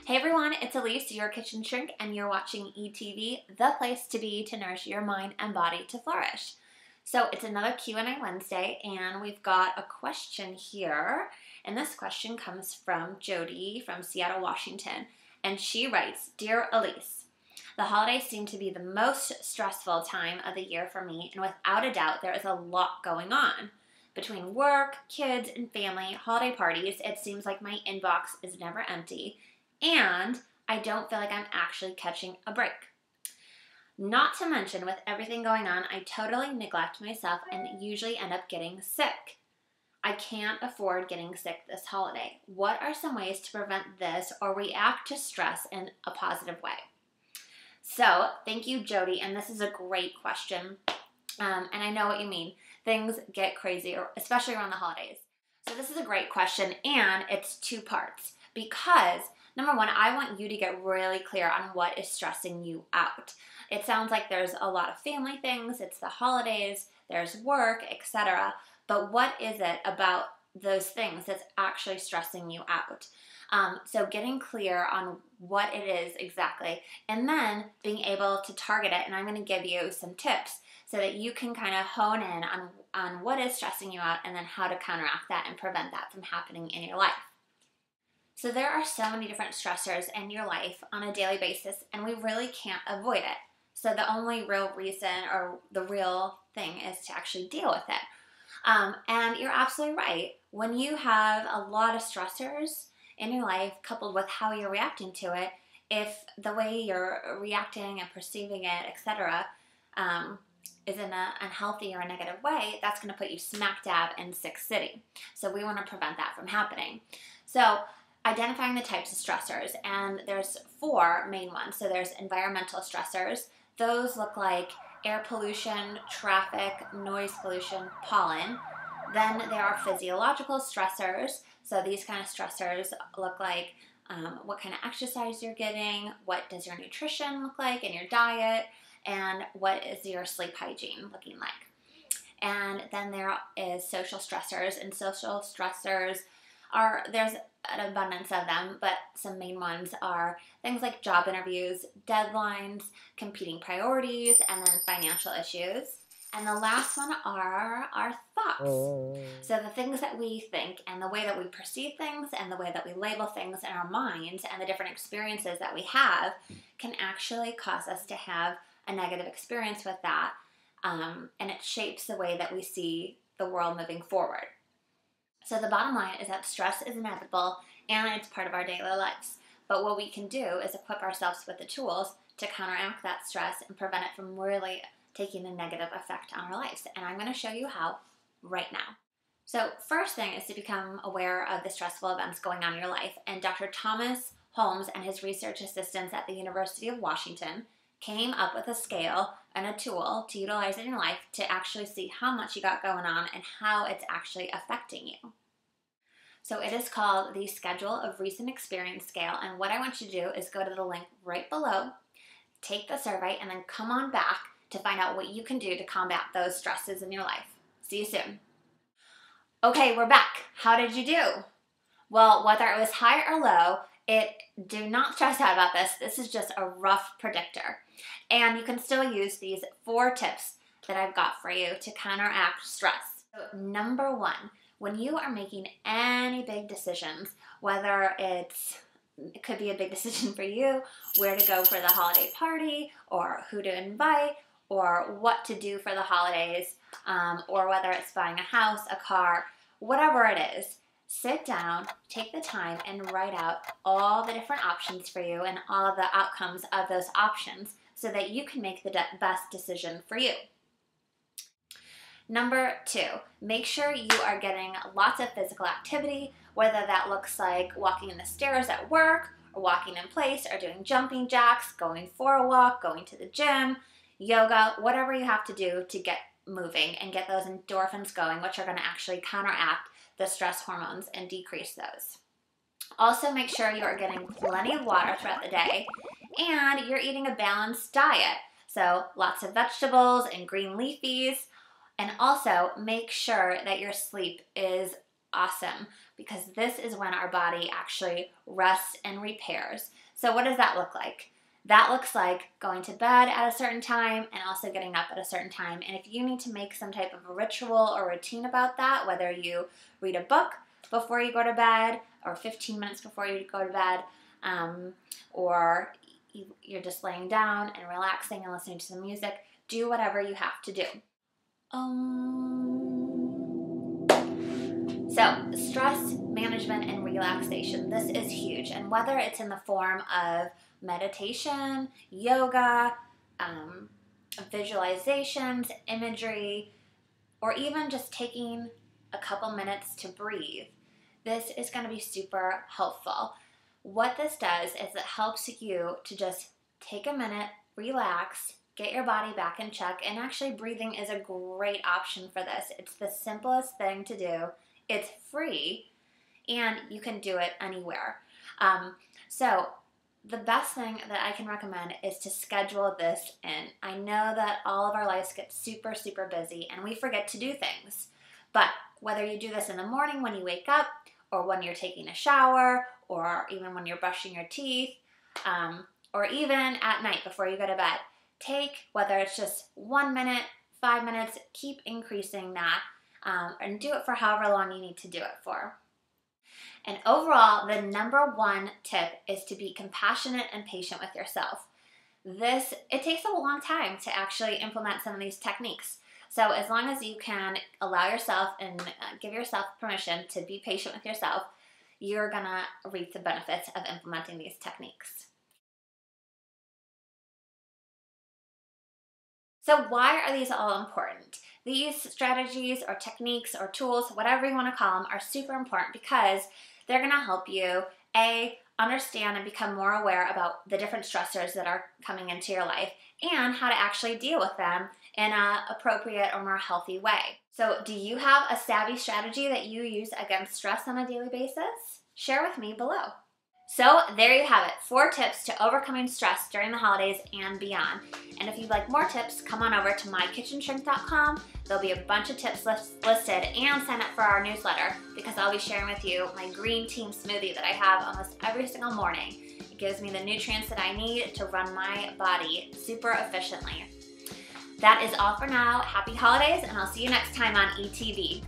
Hey everyone, it's Elise, your kitchen shrink, and you're watching ETV, the place to be to nourish your mind and body to flourish. So it's another Q&A Wednesday, and we've got a question here. And this question comes from Jody from Seattle, Washington. And she writes, Dear Elise, the holidays seem to be the most stressful time of the year for me, and without a doubt, there is a lot going on. Between work, kids, and family, holiday parties, it seems like my inbox is never empty. And I don't feel like I'm actually catching a break. Not to mention, with everything going on, I totally neglect myself and usually end up getting sick. I can't afford getting sick this holiday. What are some ways to prevent this or react to stress in a positive way? So, thank you, Jody, and this is a great question. And I know what you mean. Things get crazy, especially around the holidays. So this is a great question, and it's two parts. Because, number one, I want you to get really clear on what is stressing you out. It sounds like there's a lot of family things, it's the holidays, there's work, etc. But what is it about those things that's actually stressing you out? So getting clear on what it is exactly, and then being able to target it. And I'm going to give you some tips so that you can kind of hone in on what is stressing you out and then how to counteract that and prevent that from happening in your life. So there are so many different stressors in your life on a daily basis, and we really can't avoid it. So the only real reason or the real thing is to actually deal with it. And you're absolutely right. When you have a lot of stressors in your life coupled with how you're reacting to it, if the way you're reacting and perceiving it, etc., is in an unhealthy or a negative way, that's going to put you smack dab in sick city. So we want to prevent that from happening. So identifying the types of stressors, and there's 4 main ones. So there's environmental stressors. Those look like air pollution, traffic, noise pollution, pollen. Then there are physiological stressors. So these kind of stressors look like what kind of exercise you're getting, what does your nutrition look like in your diet, and what is your sleep hygiene looking like. And then there is social stressors, and social stressors there's an abundance of them, but some main ones are things like job interviews, deadlines, competing priorities, and then financial issues. And the last one are our thoughts. So the things that we think and the way that we perceive things and the way that we label things in our minds and the different experiences that we have can actually cause us to have a negative experience with that. And it shapes the way that we see the world moving forward. So the bottom line is that stress is inevitable and it's part of our daily lives. But what we can do is equip ourselves with the tools to counteract that stress and prevent it from really taking a negative effect on our lives. And I'm going to show you how right now. So first thing is to become aware of the stressful events going on in your life. And Dr. Thomas Holmes and his research assistants at the University of Washington came up with a scale and a tool to utilize in your life to actually see how much you got going on and how it's actually affecting you. So it is called the Schedule of Recent Experience Scale, and what I want you to do is go to the link right below, take the survey, and then come on back to find out what you can do to combat those stresses in your life. See you soon. Okay, we're back. How did you do? Well, whether it was high or low, do not stress out about this. This is just a rough predictor. And you can still use these 4 tips that I've got for you to counteract stress. So, number 1, when you are making any big decisions, whether it could be a big decision for you, where to go for the holiday party, or who to invite, or what to do for the holidays, or whether it's buying a house, a car, whatever it is, sit down, take the time, and write out all the different options for you and all of the outcomes of those options so that you can make the best decision for you. Number 2, make sure you are getting lots of physical activity, whether that looks like walking in the stairs at work, or walking in place, or doing jumping jacks, going for a walk, going to the gym, yoga, whatever you have to do to get moving and get those endorphins going, which are going to actually counteract the stress hormones and decrease those. Also, make sure you are getting plenty of water throughout the day and you're eating a balanced diet. So lots of vegetables and green leafies. And also make sure that your sleep is awesome. because this is when our body actually rests and repairs. So what does that look like? That looks like going to bed at a certain time and also getting up at a certain time. And if you need to make some type of a ritual or routine about that, whether you read a book before you go to bed or 15 minutes before you go to bed, or you're just laying down and relaxing and listening to some music, do whatever you have to do. So, stress management and relaxation, this is huge. And whether it's in the form of meditation, yoga, visualizations, imagery, or even just taking a couple minutes to breathe, this is going to be super helpful. What this does is it helps you to just take a minute, relax, get your body back in check, and actually breathing is a great option for this. It's the simplest thing to do. It's free, and you can do it anywhere. So the best thing that I can recommend is to schedule this in. I know that all of our lives get super, super busy, and we forget to do things. But whether you do this in the morning when you wake up, or when you're taking a shower, or even when you're brushing your teeth, or even at night before you go to bed, take, whether it's just 1 minute, 5 minutes, keep increasing that, and do it for however long you need to do it for. And overall, the number one tip is to be compassionate and patient with yourself. It takes a long time to actually implement some of these techniques. So as long as you can allow yourself and give yourself permission to be patient with yourself, you're gonna reap the benefits of implementing these techniques. So why are these all important? These strategies or techniques or tools, whatever you want to call them, are super important because they're going to help you, A, understand and become more aware about the different stressors that are coming into your life and how to actually deal with them in an appropriate or more healthy way. So do you have a savvy strategy that you use against stress on a daily basis? Share with me below. So there you have it, 4 tips to overcoming stress during the holidays and beyond. And if you'd like more tips, come on over to mykitchenshrink.com. There'll be a bunch of tips listed, and sign up for our newsletter because I'll be sharing with you my green team smoothie that I have almost every single morning. It gives me the nutrients that I need to run my body super efficiently. That is all for now. Happy holidays, and I'll see you next time on ETV.